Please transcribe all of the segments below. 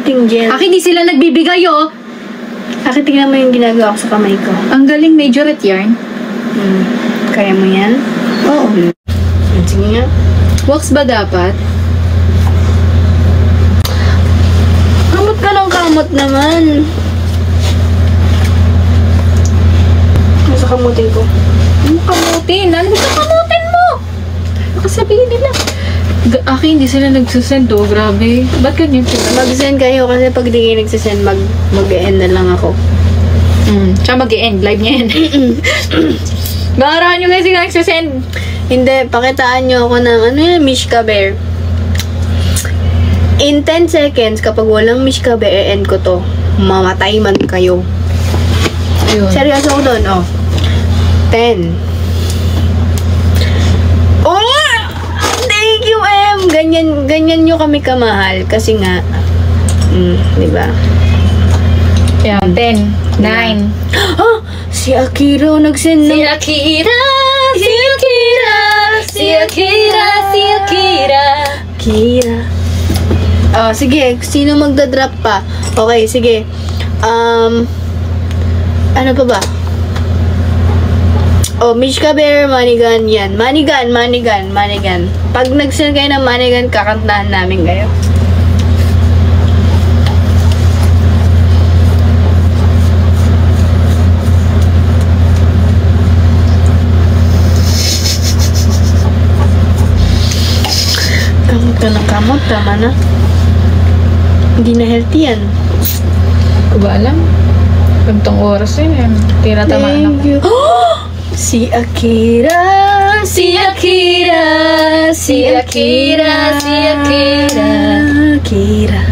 kamuting gel. Akin di sila nagbibigay, oh. Akin, tingnan mo yung ginagawa ko sa kamay ko. Ang galing, majorette yarn. Kaya mo yan? Oo. Sige nga. Wax ba dapat? Kamot ka ng kamot naman. Nasa kamutin ko. Ano kamutin? Ano ba kamutin mo? Baka sabihin nila. Akin, hindi sila nagsusend, oh. Grabe. Ba't ganyan sila? Mag-send kayo kasi pag di kayo nagsasend, mag-end na lang ako. Tsaka mag-e-end. Live niya yan. Baarahan nyo guys yung nagsasend. Hindi, pakitaan nyo ako ng ano yan, Mishka Bear. In 10 seconds, kapag walang Mishka Bear, e-end ko to. Mamatay man kayo. Ayun. Seryoso ako doon, oh. 10. Oh! Thank you, M! Ganyan nyo kami kamahal. Kasi nga, di ba? Ayan, 10, 9. Ah! Si Akira nagsend ng... Akira! Si Akira! Si Akira! Si Akira! Akira. Oh, sige. Sino magdadrop pa? Okay, sige. Ano pa ba? Oh, Mishka Bear, Manigan, yan. Manigan. Pag nag-send kayo ng Manigan, kakantahan namin kayo. Kamot ka ng kamot, tama na. Hindi na healthy yan. Ko ba alam? Gantong oras yun. Tinatamaan ako. Thank you. Si Akira, si Akira, si Akira, si Akira, Akira.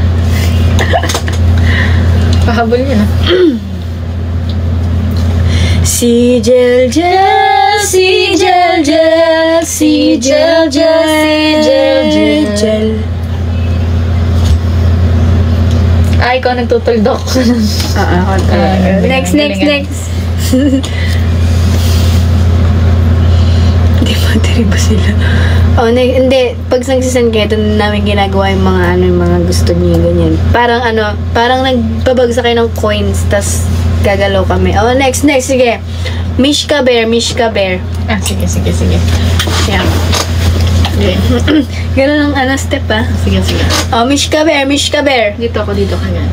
Pahabol yun, ah. Si Jel Jel, si Jel Jel, si Jel Jel, si Jel Jel. Ay, ikaw nagtutuldok. Next. Hindi materi ba sila? Oh, hindi. Pag nagsisend kayo, ito namin ginagawa yung mga gusto niyo, ganyan. Parang nagbabagsak kayo ng coins, tas gagalaw kami. Oh, next, sige. Mishka Bear. Ah, sige. Yan. Okay. Ganun ang step, ah. Sige. Oh, Mishka Bear. Dito ka nga.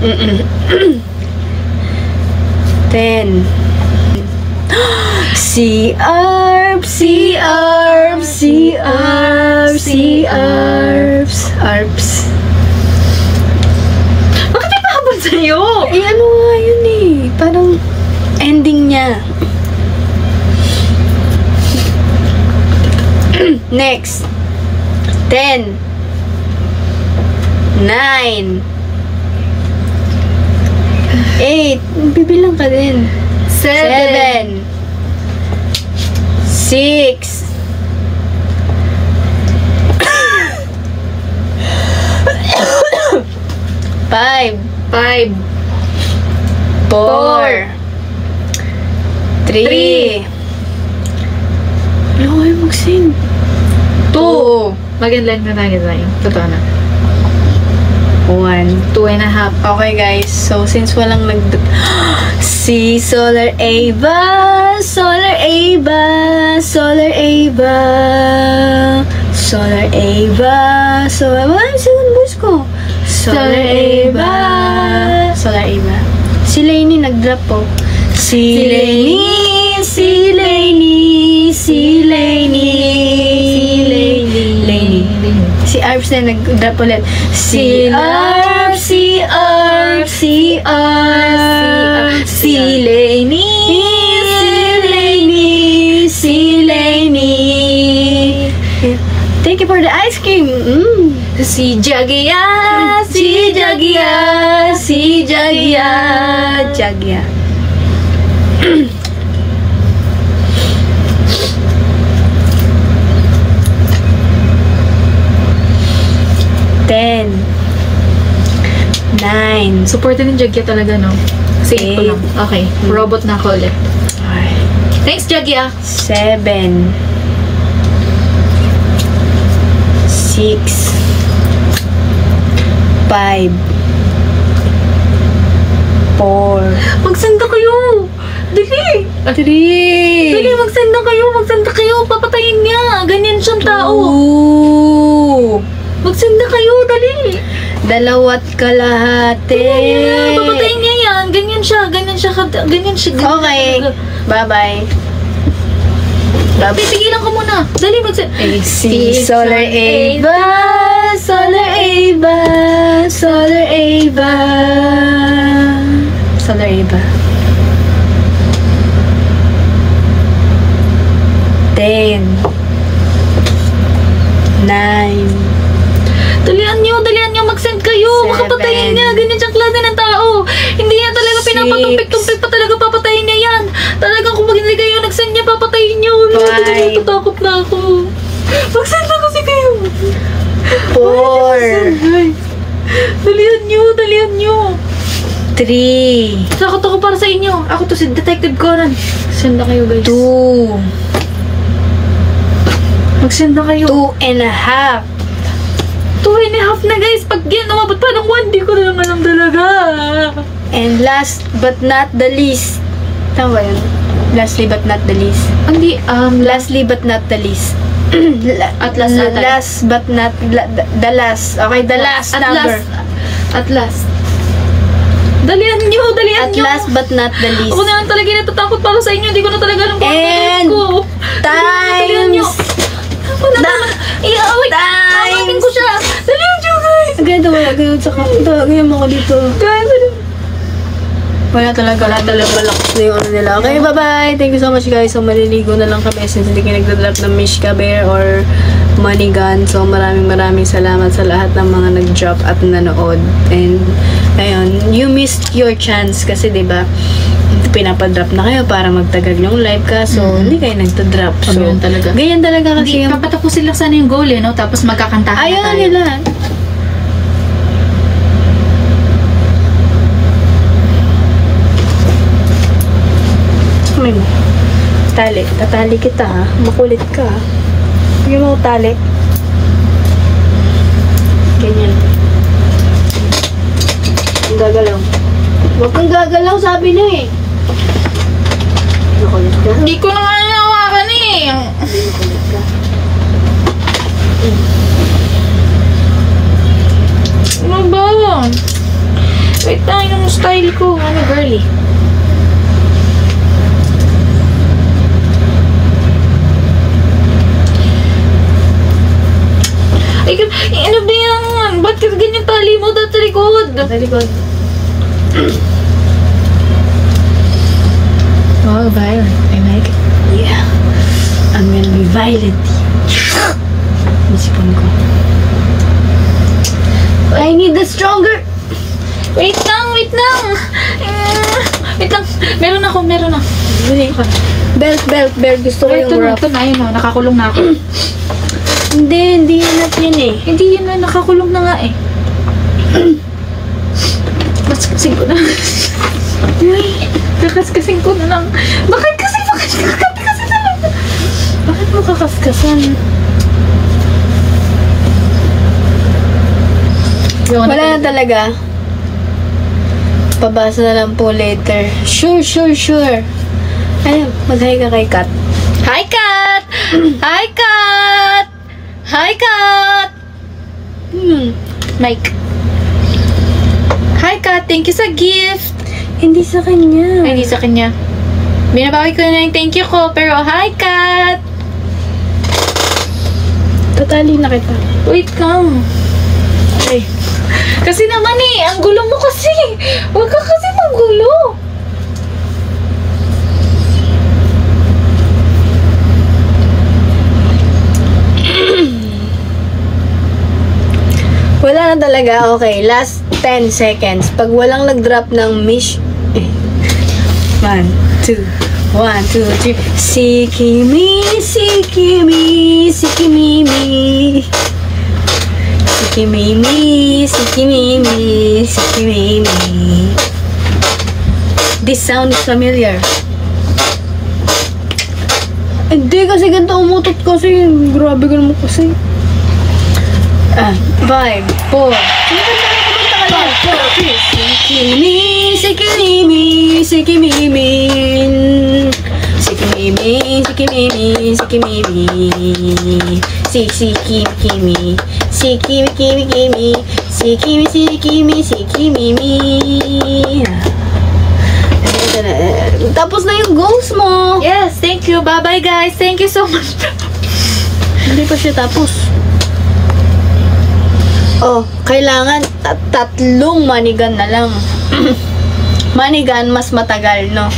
10. Si Arbs. Bakit may pahabol sa'yo? Eh, ano nga yun eh. Parang ending niya. Next. 10. 9. 8. Bibilang ka din. 7. 6. 5. 4. 3. Ano kayo mag-sing? 2. Maganda na tayo. Totoo na. 1. 2.5. Okay guys, so since walang si Solar Ava. So, ano yung second voice ko? Solar Ava. Si Lainey nag-drop po. Si Lainey. Si Arbs na nag-drop ulit. Si Arbs. Si Lainey. Thank you for the ice cream. Si Jagia. 10. 9. Supported ng Jagya talaga, no? Kasi ko lang. Okay. Robot na ako ulit. Thanks, Jagya. 7. 6. 5. Magsend na kayo. Dali. Dali, magsend na kayo. Magsend na kayo. Papatayin niya. Ganyan siyang tao. Ooh. Magsend na kayo. Dali. 2 kalahati. Papatayin niya yan. Ganyan siya. Ganyan siya. Okay. Bye-bye. Pipigilan ka muna. Dali, magsend. AC Solar Ava. Solar Ava. Solar Ava. Solar Ava. 10 9 Dalian nyo, magsend kayo. 7, Makapatayin niya. Ganyan siyang klase ng tao. Hindi niya talaga 6, pinapatumpik-tumpik pa talaga papatayin niya yan. Talagang kung hindi kayo nagsend niya, papatayin niyo. 5, Natatakot na ako. Magsend na kasi kayo. 4 Dalian nyo. 3 Takot ako para sa inyo. Ako to si Detective Conan. Send na kayo, guys. 2 Magsend na kayo. 2.5 2.5 na, guys. Pag yan, umabot pa ng 1, di ko na lang alam talaga. and last but not the least. Tama ba yun? Lastly but not the least. Hindi, Lastly but not the least. At last ata. Last but not the last. Okay, the last number. At last. Dalian nyo. At last but not the least. Ako na lang talaga natatakot para sa inyo. Hindi ko na talaga alam kung ano And ko. Dalian nyo. times. Ako na naman. Awagin ko siya. Dalian nyo, guys. Ganito wala. Ganyan mo ko dito. Guys, Wala talaga malakas na yung ano nila. Okay, bye-bye. Thank you so much, guys. So, maliligo na lang kami since hindi kayo nagdadrop ng Mishka Bear or Money Gun. So, maraming salamat sa lahat ng mga nag-drop at nanood. And, ayun, you missed your chance kasi, diba, pinapadrop na kayo para magtagal yung live ka. So, hindi kayo nagda-drop. So, Ganyan talaga. ganyan talaga kasi Hindi, papatapusin lang sana yung goal, no? Tapos magkakantahan na ayaw tayo. nila. May tali. Tatali kita, ha? Makulit ka, ha? Bigyan mo ko tali. Ganyan. Ang gagalaw. Huwag kang gagalaw, sabi niya, eh. Makulit ka? Hindi ko na nga nawakan, eh. Hindi makulit ka. Ano ba? Wait lang, yung style ko. Ano, girly? Ay, ano ba yan? Ba't ka ganyan tali mo dati likod? Sa likod. Oh, violent. I like it. Yeah. I'm gonna be violent. Masipon ko. I need the stronger. Wait lang. Wait lang. Meron ako. Belt. Gusto ko yung wrap. Ito na, yun o. Nakakulong na ako. Hindi enough yun eh. Hindi yun na, nakakulong na nga eh. Kaskasin ko na. Kakaskasin ko na lang. Bakit kakatkasin na lang? Bakit mo kakaskasan? Wala na talaga. Pabasa na lang po later. Sure. Ay, mag-hi ka kay Kat. Hi, Kat! Hi, Kat! Hi, Kat! Mike. Hi, Kat. Thank you sa gift. Hindi sa kanya. Ay, hindi sa kanya. Binabawi ko na yung thank you ko. Pero, hi, Kat! Tatali na kita. Wait lang. Ay. Kasi naman eh, ang gulo mo kasi. Huwag ka kasi magulo. Wala na talaga. Okay, last 10 seconds. Pag walang nag-drop ng Mish... 1, 2, 3. Sikimi. This sound is familiar. Hindi kasi ganito umutot kasi. Grabe ka naman kasi. 5, 4. Sikimi. si Kimimin. Si Kimimin, si Kimimin, si Kimimin. Si Kimi. Si Kimi. Si Kimi. Tapos na yung goals mo. Yes, thank you. Bye-bye, guys. Thank you so much. Hindi pa siya tapos. Oh, kailangan tatlong manigan na lang. Manigan mas matagal, no?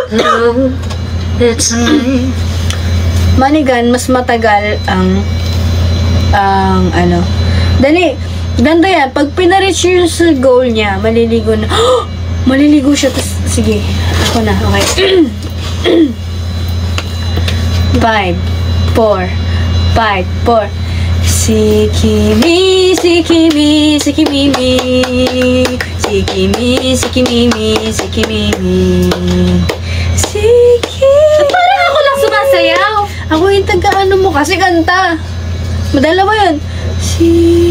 No, it's me. Manigan mas matagal ang ano. Dali, ganda yan. Pag pina-reach yung sa goal niya, maliligo na. Maliligo siya. Sige, ako na. Okay. 5, 4, 5, 4. Si Kimi. Si Kimimi. Si Kimi. Parang ako lang sumasayaw. Ako yung taga-ano mo kasi kanta. Madala mo yun. Si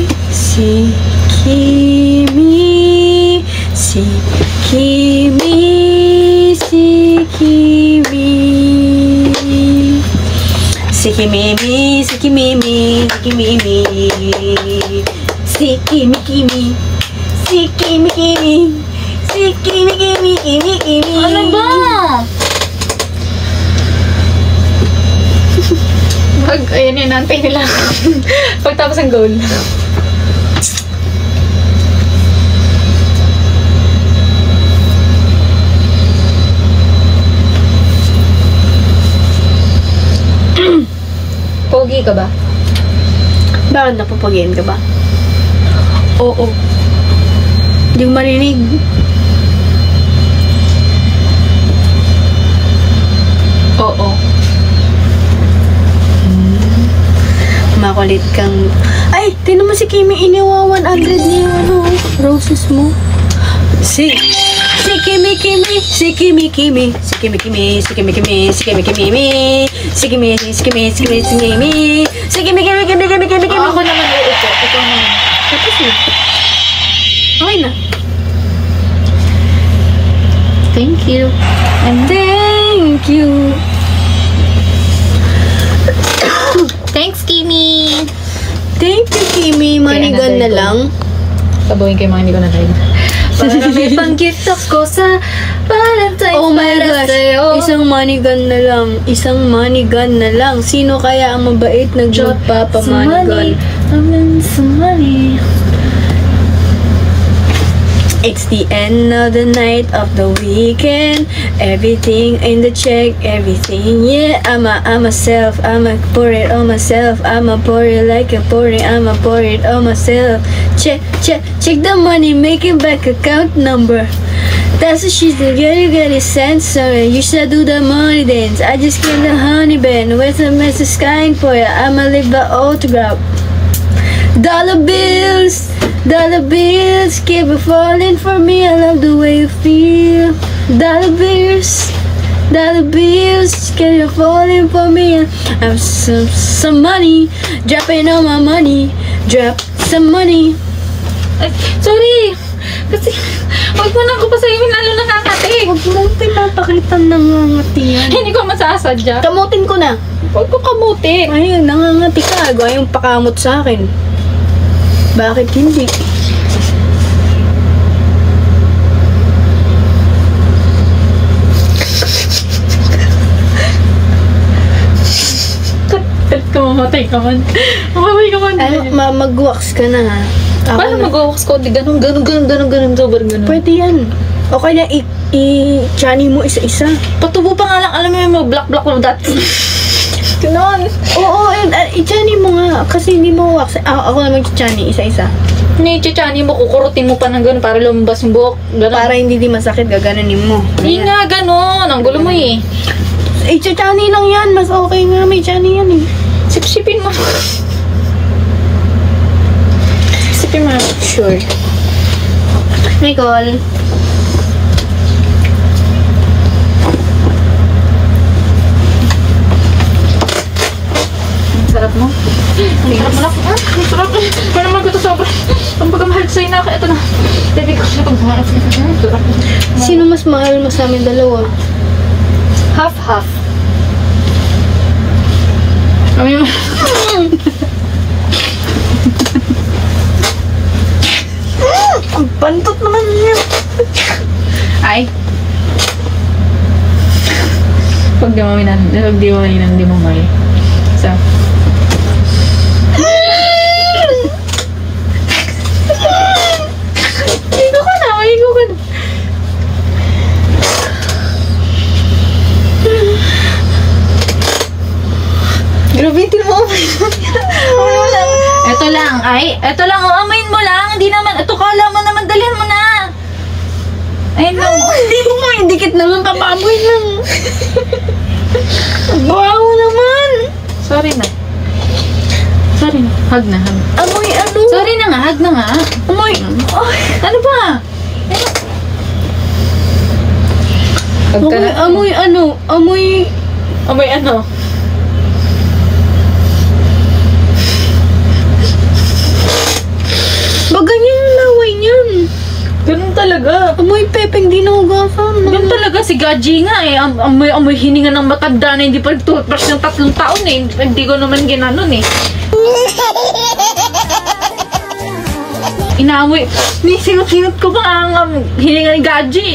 Kimi. Si Kimi. Si Kimimi. Si Kimi. Ano ba? Ayan yan, nantay nila. Pagtapos ang goal. Pogi ka ba? Bakit napapagian ka ba? Oo. Hindi ko marinig. Oo. Makulit kang... Ay! Tignan mo si Kimi. Iniwa 100 niya yung ano, roses mo. Si Kimi. Si Kimi. Ako naman uupo. Ikaw naman. Tapos na. Okay na. Thank you. And thank you. Thanks, Kimi. Thank you, Kimi. Manigan na lang. Sabawin kayo mga hindi ko na tayo. Para may pang-gift ako sa Valentine's. Oh my para gosh. sa'yo. Isang manigan na lang. Isang manigan na lang. Sino kaya ang mabait na magpapamanigan? Some money. It's the end of the night of the weekend. Everything in the check, everything. Yeah, I'ma self. I'ma pour it on myself. I'ma pour it like a pouring. I'ma pour it on myself. Check the money, make it back account number. That's what she's doing. You get it sent somewhere. You should do the money dance. I just came the honey band with a message kind for ya. I'ma leave the autograph. Dollar bills, keep it falling for me. I love the way you feel. Dollar bills, keep it falling for me. I have some money, dropping all my money. Drop some money. Ay, sorry. Kasi, huwag mo na ako pa sa'yo, lalo nakakati. Huwag mo pinapakita nangangati yan. Hindi ko masasadya. Kamutin ko na. Huwag ko kamuti. Ayun, nangangati ka. Ayaw yung pakamot sa akin. Bakit hindi? Mamatay ka man. Mamatay ka man. Mag-wax ka na ha. Paano mag-wax ko? Di ganun, sobrang ganun. Pwede yan. O kaya i-chani mo isa-isa. Patubo pa nga lang, alam mo yung black mo dati. Ganon. Oo, i-chani mo nga. Kasi hindi mo wax. Ako na mag-chani isa-isa. Ni-chani mo, kukurutin mo pa ng ganun para lumabas yung buhok. Ganun. Para hindi di masakit, gaganunin mo. Hindi nga, ganun. Ang gulo mo eh. I-chani lang yan. Mas okay nga, may chani yan eh. Sipsipin mo. Sipsipin mo. Sure. Nicole. Ang sarap mo. Ang sarap mo lang. Ang sarap. Kaya naman ko ito sobrang. Ang pagkamahal sa'yo na. Ito na. Baby ko siya. Sino mas mahal mo sa amin dalawa? Half-half. Kami mo. Ang pantot naman niya. Ay. Pag di mo mainan, di mo may. So. Maligo ka na. Grabe, hindi mo Ito lang, amayin mo lang. Hindi naman, ito kala mo naman, dalhin mo na. Ayun lang. Hindi mo nga, dikit naman, papamoy lang. Bawo naman. Sorry na. Hug na. Amoy ano? Sorry na nga, hug na nga. Amoy. Ay. Ano ba? Hug ka na. Amoy ano? Amoy ano? ba ganyan yung laway niyan? Ganun talaga. Amoy pepeng di nahugasan. Ganun talaga, si Gaji nga eh. Amoy hininga ng matanda na hindi pa nag-toothbrush ng 3 taon eh. Hindi ko naman ginanon eh. Inaamoy. Singot-singot ko pa ang hininga ni Gaji.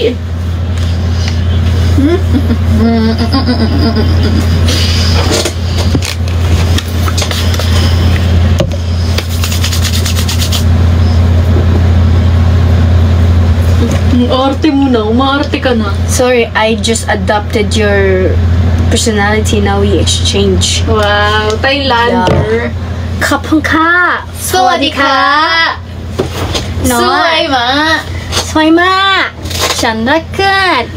Arte mo na. Umaarte ka na. Sorry, I just adopted your personality. Now we exchange. Wow, Thailander. Kapangka. Sawadika. No. Suwaima. Swaima. Chandrakan.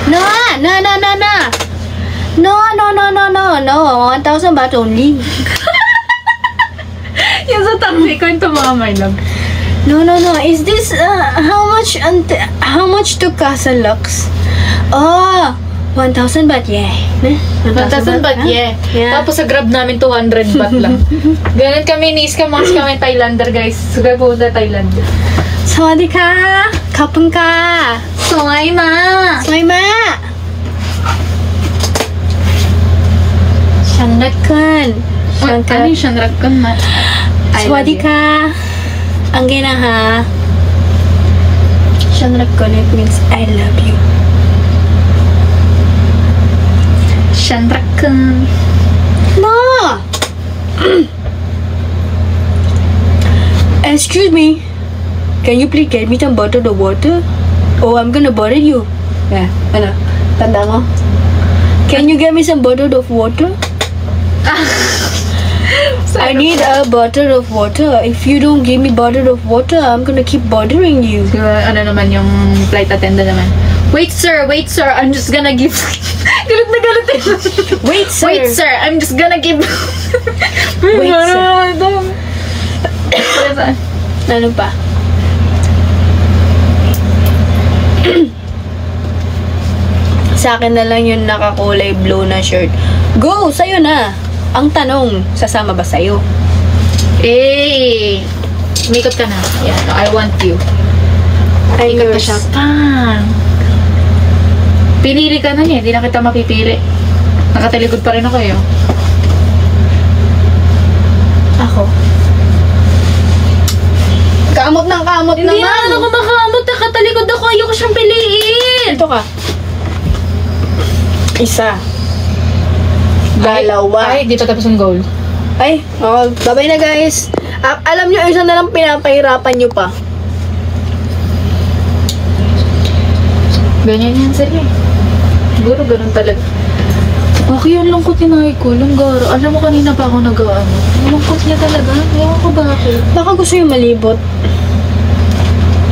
No. 1,000 baht only. Yung sa taxi ko yung tumama, my love. No. Is this how much to Casa Lux? Oh, 1,000 baht, yeah. 1,000 baht, yeah. Tapos sa Grab namin 200 baht lang. Ganun kami, ni-scam kami Thailander, guys. Sugay po sa Thailand. Sawadika. Kapangka. Suwaima. Swaima. Chandrakan. Ano yung Shandrakan ma? Sawadika. Ang ginaha. Chandrakan, it means I love you. Shandrakan. No! Excuse me. Can you please get me some bottle of water? Oh, I'm gonna bottle you. Yeah, ano? Tanda mo? Can you get me some bottle of water? I need a bottle of water. If you don't give me bottle of water, I'm gonna keep bothering you. Ano naman yung flight attendant naman? Wait sir, I'm just gonna give... galit na galit eh. Wait, sir. Wait sir, I'm just gonna give... Wait, sir. Ano pa? Sa akin na lang yung nakakulay blue na shirt. Go! Sa'yo na! Ang tanong, sasama ba sa'yo? Eh, umikot ka na. Yan, I want you. I'm Ikot ka yours. siya. Pang! Pinili ka na niya, hindi na kita mapipili. Nakatalikod pa rin ako eh. Ako. Kamot ng kamot Hindi naman! naman ako makamot. Nakatalikod ako. Ayoko siyang piliin. Ito ka. Isa. Dalawa. Ay, di pa tapos ang goal. Ay, oh, bye-bye na guys. Alam nyo, isa na lang pinapahirapan nyo pa. Ganyan yan sila eh. Siguro ganun talaga. Okay, ang lungkot ni Nay ko. Langgara. Alam mo kanina pa ako nag-ano. Ang lungkot niya talaga. Ewan ko bakit. Baka gusto yung malibot.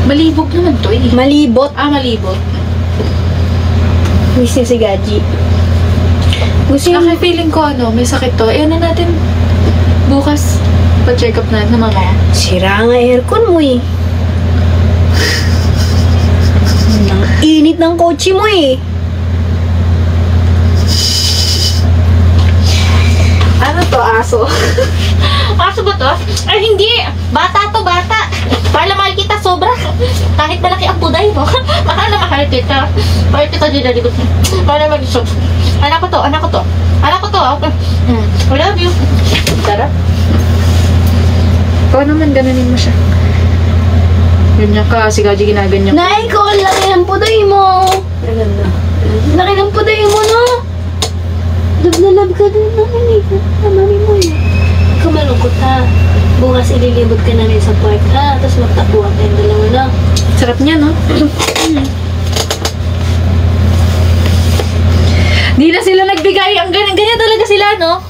Malibog naman to eh. Malibot. Malibog. Miss niya si Gaji. Gusto yung... Ako feeling ko may sakit to. Eh, ano natin? Bukas, pa-check up natin na mama. Sira nga aircon mo eh. Ang init ng kotse mo eh. Ano to, aso? Aso ba to? Ay, hindi! Bata to, bata! Para mahal kita sobra. Kahit malaki kita. Bakit kita dinalikot niya? Para mag-isok. Anak ko to, anak ko to. Anak ko to, okay. I love you. Tara. Ikaw naman, ganunin mo siya. Ganyan ka, si Gaji ginaganyan ko. Nay ko, laki ng puday mo. Ganda. Laki ng puday mo, no? Love na love ka din namin eh. Mami mo yun. Huwag ka malungkot ha. Bukas ililibot ka namin sa park ha. Tapos magtakbuhan tayong dalawa na. Sarap niya, no? Di na sila nagbigay. Ang ganyan talaga sila, no?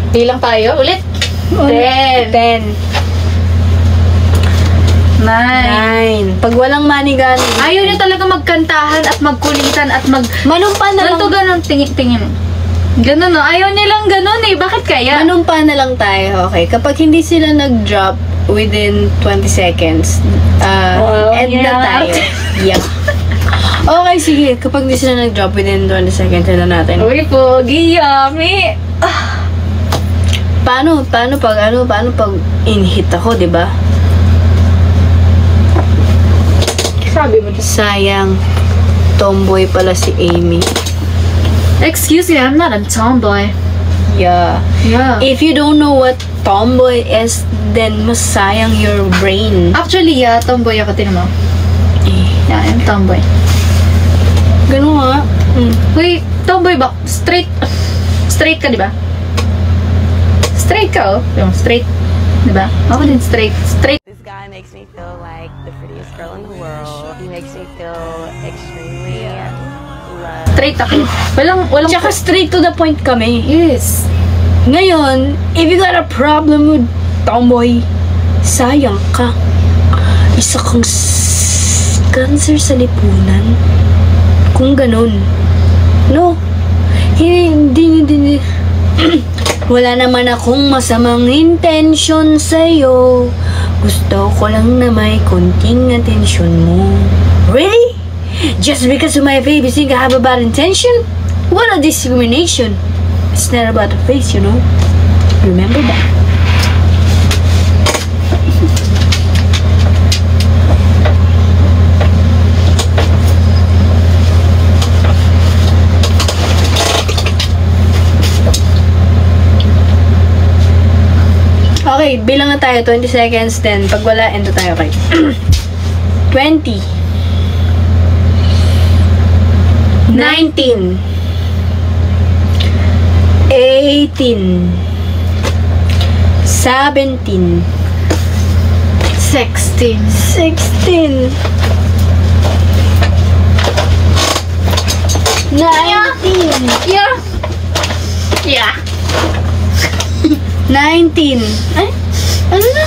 Bilang tayo. Ulit. 10. 9. Pag walang money-gani. Ayaw niya talaga magkantahan at magkulitan at Manumpa na lang. Ganito, ganun. Tingin. Ganun, no? Ayaw niya lang ganun, eh. Bakit kaya? Manumpa na lang tayo, okay? Kapag hindi sila nag-drop within 20 seconds, end na tayo. Yeah. Okay, sige. Kapag hindi sila nag-drop within 20 seconds, end na natin. Uy, pogi, yummy. Paano pag in-hit ako, di ba? Sabi mo. Sayang, tomboy pala si Amy. Excuse me, I'm not a tomboy. Yeah. If you don't know what tomboy is, then masayang your brain. Actually, tomboy ako, tinan mo. Yeah, I'm tomboy. Ganun nga. Uy, tomboy ba? Straight ka, di ba? Straight ka, oh. Yung straight. Di ba? Ako din straight. This guy makes me feel like the prettiest girl in the world. He makes me feel extremely loved. Straight ako. Walang Tsaka straight to the point kami. Yes. Ngayon, if you got a problem with tomboy, sayang ka. Isa kang cancer sa lipunan. Kung ganun. No. Hindi. Wala naman akong masamang intention sa'yo. Gusto ko lang na may konting atensyon mo. Really? Just because of my face, you think I have a bad intention? What a discrimination. It's not about the face, you know? Remember that. Okay, bilang na tayo, 20 seconds, then pag wala, end na tayo, okay? 20 19 18 17 16 16 19 Yeah. 19 Ay? Ano na?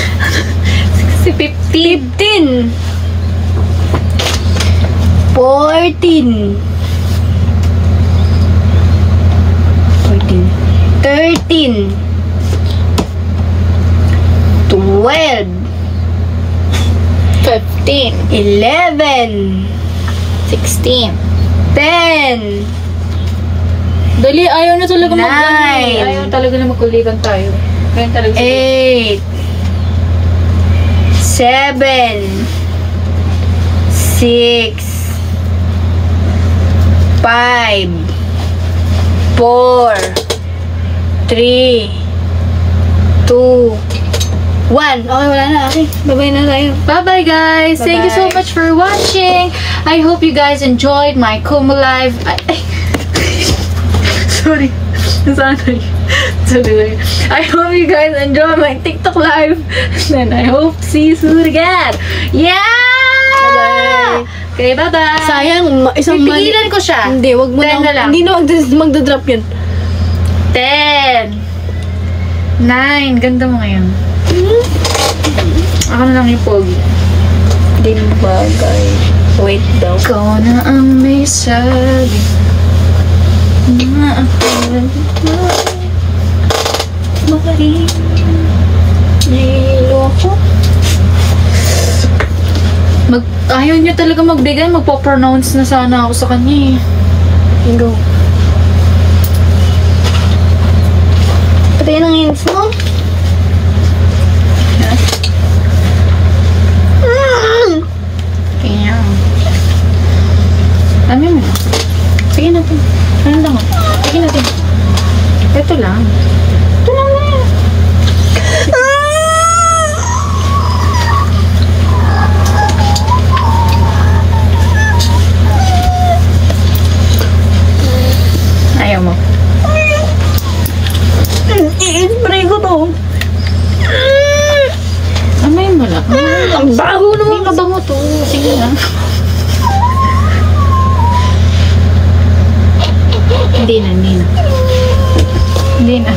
Si 15. 14 13 12 15. 11 16. 10 Dali, ayaw na talaga 9 Ayaw talaga na magkuliban tayo. Kaya talaga 8 7 6 5 4 3 2 1. Okay, wala na. Okay, bye-bye na tayo. Bye-bye, guys. Thank you so Bye-bye. much for watching. I hope you guys enjoyed my Como Live. Sorry. Sorry. I hope you guys enjoy my TikTok live. And I hope see you soon again. Yeah! Bye-bye. Okay, bye-bye. Sayang, isang Pipigilan ko siya. Hindi, wag mo 10 na lang. Hindi na magdadrop yun. 10 9. Ganda mo ngayon. Ako na lang yung pogi. Hindi bagay. Wait daw. Ikaw na ang may sabi na ako mahalin. Nahihilo ako. Ayaw niya talaga magbigay, magpo-pronounce na sana ako sa kanya eh. Go. Patayin ang hands mo. Kaya Ang baho Hindi naman. mabango to. Sige na. Hindi na, hindi na. Hindi na.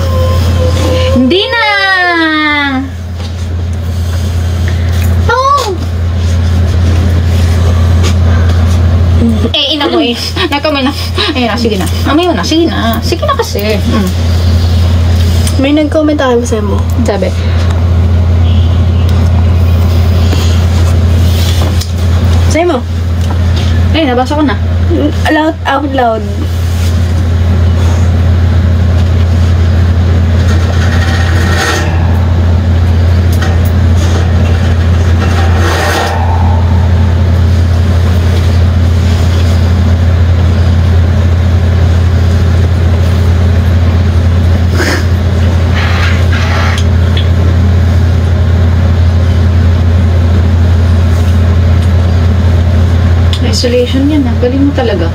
Hindi na! Oh! Eh, ina mo eh. Nakamay na. Ayun na, sige na. Amay mo na, sige na. Sige na kasi. May nag-comment ako sa mo. Sabi. Sa'yo mo. Eh, nabasa ko na. Out loud. Isolation yan ah. Galing mo talaga.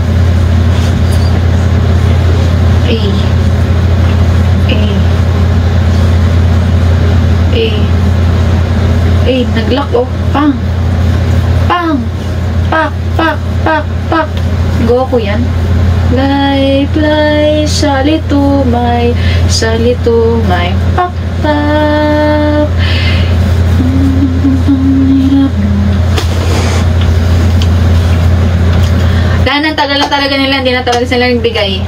Eh. Nag-lock oh. Pang. Pak. Goku yan. Fly, salito may, pak. Dahil ang tagal na talaga nila, hindi na talaga sila nagbigay.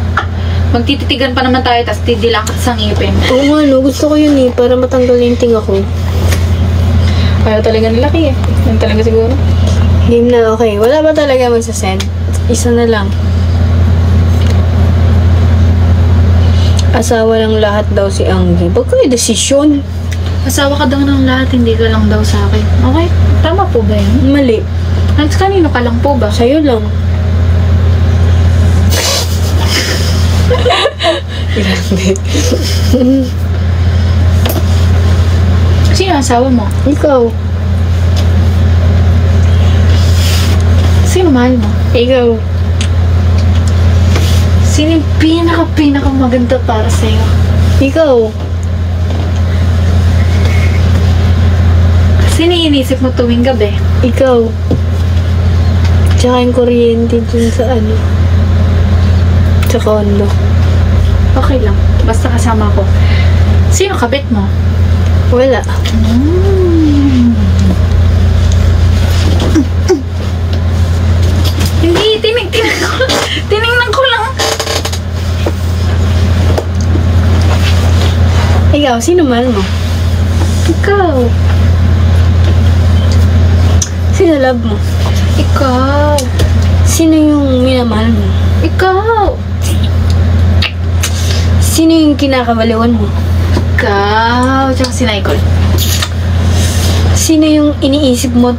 Magtititigan pa naman tayo, tapos didilakat sa ngipin. Oo nga, no. Gusto ko yun eh. Para matanggal yung tinga ko. Ayaw talaga nilaki eh. Yan talaga siguro. Game na, okay. Wala ba talaga magsasend? Isa na lang. Asawa ng lahat daw si Anggi. Ba't kayo desisyon? Asawa ka daw ng lahat, hindi ka lang daw sa akin. Okay, tama po ba yan? Mali. Kanino ka lang po ba? Sa'yo lang. Grabe. Sino ang asawa mo? Ikaw. Sino mahal mo? Ikaw. Sino yung pinaka maganda para sa'yo? Ikaw. Sino yung inisip mo tuwing gabi? Ikaw. Tsaka yung kuryente dun sa ano. Sa condo. Okay lang, basta kasama ko. Sino kabit mo? Wala. Hindi, tinignan ko lang. Ikaw, sino mahal mo? Ikaw. Sino love mo? Ikaw. Sino yung minamahal mo? Ikaw. Sino yung kinakabaliwan mo? Ikaw. Tsaka si Nicole. Sino yung iniisip mo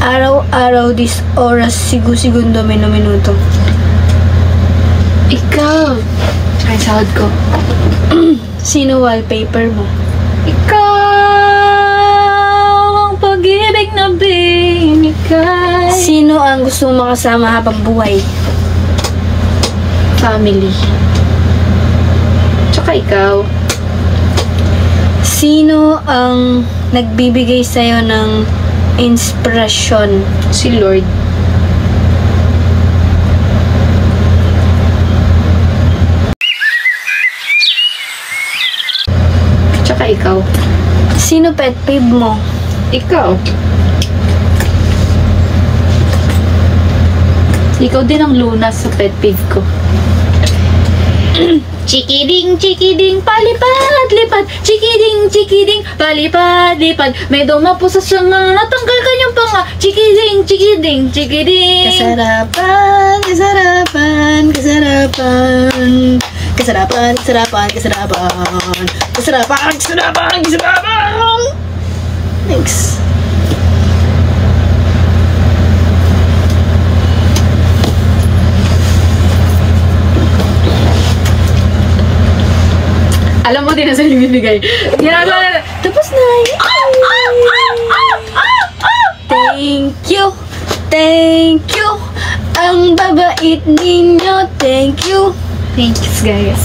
araw-araw, dis oras, segundo, minuto? Ikaw. Tsaka yung sahod ko. Sino wallpaper mo? Ikaw ang pag-ibig na binigay. Sino ang gusto mong makasama habang buhay? Family. Tsaka ikaw. Sino ang nagbibigay sa'yo ng inspirasyon? Si Lord. Tsaka ikaw. Sino pet peeve mo? Ikaw. Ikaw din ang lunas sa pet peeve ko. Chikiding, palipad, lipad. Chikiding, palipad, lipad. May dumapo sa sanga, natanggal kanyang panga. Chikiding. Kasarapan. Thanks. Alam mo, din na sa'yo binigay. Ginagawa na. Tapos na yun. Thank you. Ang babait ninyo. Thank you. Thanks, guys.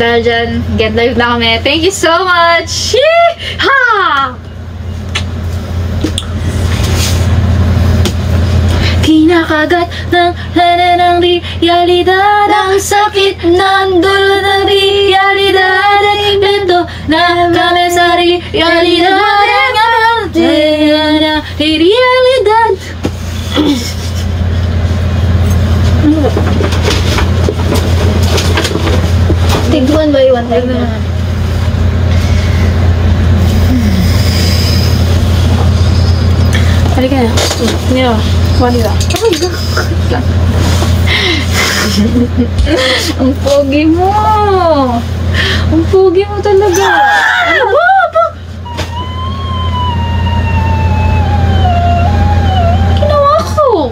Dahil dyan, get live na kami. Thank you so much! Yee! Ha! Kinakagat ng realidad. Ang sakit ng dulo ng realidad. Ito na kami sa realidad. Realidad. Take one by one. Take one. Halika na. Hindi na. Wali ka. Ang pogi mo. Ang pogi mo talaga. Ano ba? Ginawa ko.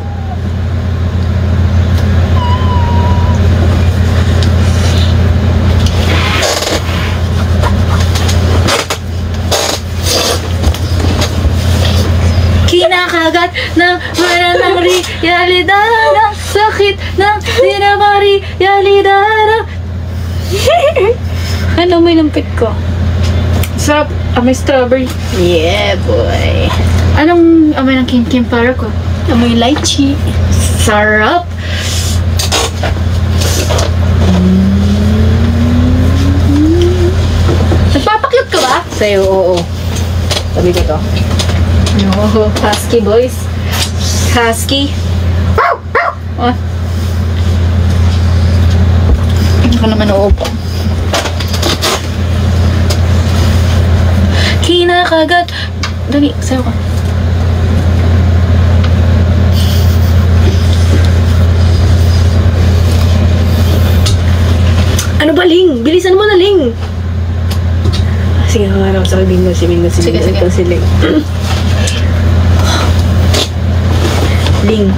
Kinakagat ng maranang realidad. Ang sakit ng dinamang realidad. Ano may lampit ko? Sarap. Amoy strawberry. Yeah, boy. Anong amoy ng kim-kim para ko? Amoy lychee. Sarap. Nagpapakyut ka ba? Sa'yo, oo. Sabi ko to. No. Husky boys. Husky. Oh. Hindi ka naman uupo. Kinakagat. Dali, sayo ka. Ano ba, Ling? Bilisan mo na, Ling! Sige, harap sa Bingo. Si Bingo, si Sige, Bingo. sige. Ito si Ling. Ling.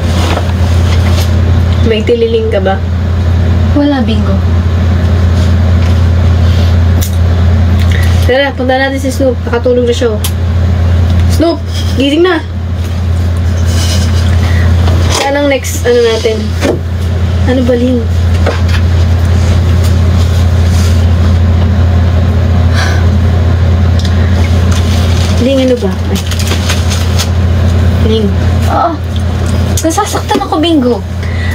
May tililing ka ba? Wala, bingo. Tara, punta natin si Snoop. Nakatulog na siya, oh. Snoop! Gising na! Saan ang next, ano natin? Ano ba, Ling? Ling, ano ba? Ay. Ling. Oo. Nasasaktan ako, bingo.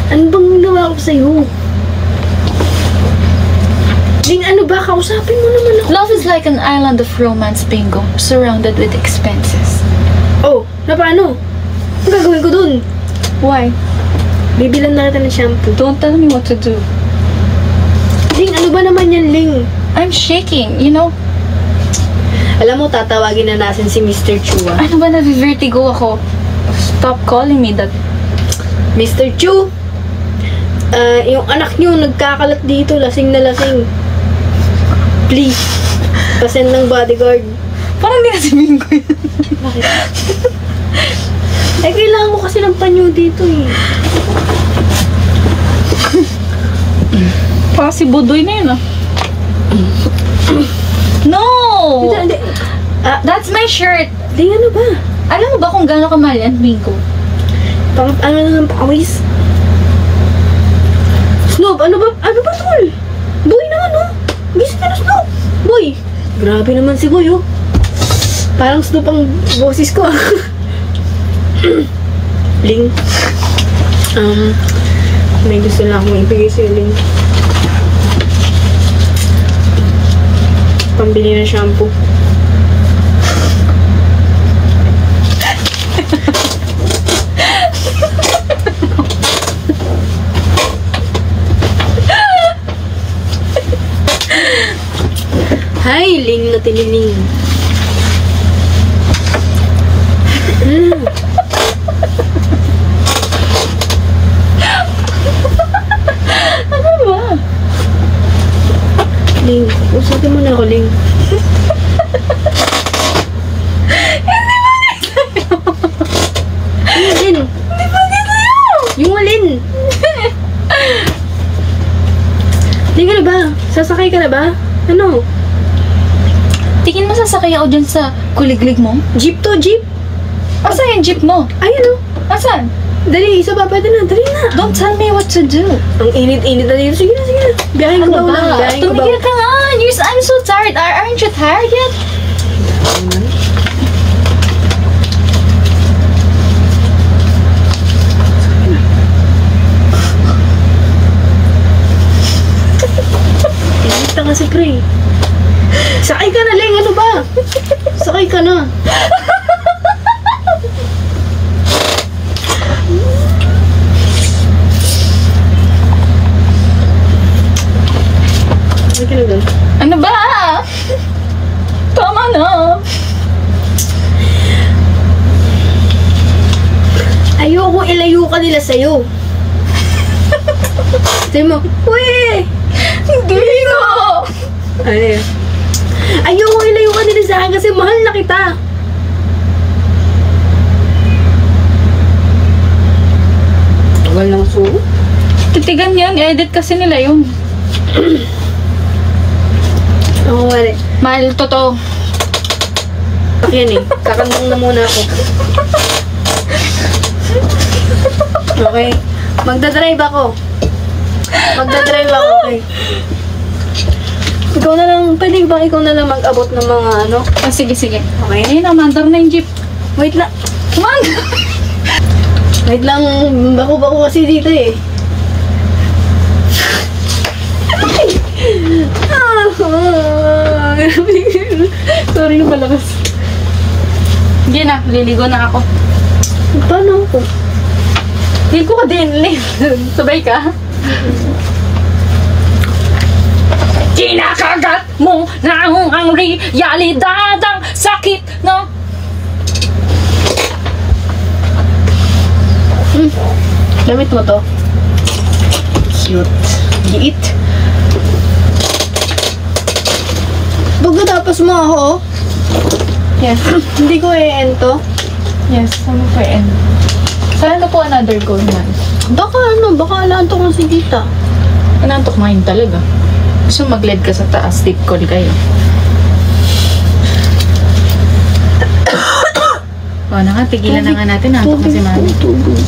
Ano bang ginawa ko sa'yo? Ling, ano ba? Kausapin mo naman ako. Love is like an island of romance, bingo, surrounded with expenses. Oh, na paano? Ang gagawin ko dun? Why? Bibilan na kita ng shampoo. Don't tell me what to do. Ling, ano ba naman yan, Ling? I'm shaking, you know? Alam mo, tatawagin na natin si Mr. Chua. Ano ba, nabivertigo ako? Stop calling me that. Mr. Chu, yung anak niyo nagkakalat dito, lasing na lasing. Please, pasend ng bodyguard. Parang hindi na si Bingo yun. Bakit? Kailangan ko kasi ng panyo dito eh. Parang si Budoy na yun No! Hindi. That's my shirt. Ling, ano ba? Alam mo ba kung gaano kamahal yan, Bingo? Pang, ano na ng pawis? Snoop, ano ba tol? Boy naman, oh. Gising ka na, Snoop. Boy. Grabe naman si Boy, oh. Parang Snoop ang boses ko, ah. Ling. May gusto lang akong ibigay sa'yo, Ling. Pambili ng shampoo. Hi, Ling na tiniling. Ano ba? Ling, usapin mo na ako, Ling. Hindi ba sa'yo? Yung alin? Hindi ba sa'yo? Yung alin? Ling, ano ba? Sasakay ka na ba? Ano? Tingin mo sasakay ako dyan sa kuliglig mo? Jeep to, jeep? Asan yung jeep mo? Ayun, oh. Asan? Dali, isa pa, pwede na. Dali na. Don't tell me what to do. Ang init-init na dito. Sige na, sige na. Biyahin ko ba ulang? Biyahin ko ba? Tumigil ka nga. I'm so tired. Aren't you tired yet? ayoko ilayo ka nila sa'yo. Sabi mo, uy! Hindi nga! Ano yun? Ayoko ilayo ka nila sa akin kasi mahal na kita. Tagal lang suot. Titigan yan, edit kasi nila yun. Ako wala. Mahal, totoo. Yan eh. Kakandong na muna ako. Okay. Magdadrive ako. Okay. Ikaw na lang, pwede ba ikaw na lang mag-abot ng mga ano? Ah, sige, sige. Okay? Ayun na, mandar na yung jeep. Wait lang. Mandar! Wait lang, bako-bako kasi dito eh. Sorry, malakas. Hindi na, liligo na ako. Paano ako? Ligo ka din, Lin. Sabay ka. Kinakagat mo na ang realidad ang sakit na... Damit mo to. Cute. Giit. Pagkatapos mo ako, oh. Yes. Hindi ko i-end to. Yes, ano pa yan? Sana po another goal man. Baka alaan to kung si Tita. Inantok mo yun talaga. Gusto mag-lead ka sa taas, tip call kayo. O na nga, tigilan na nga natin. Antok na si Mami. Tubig.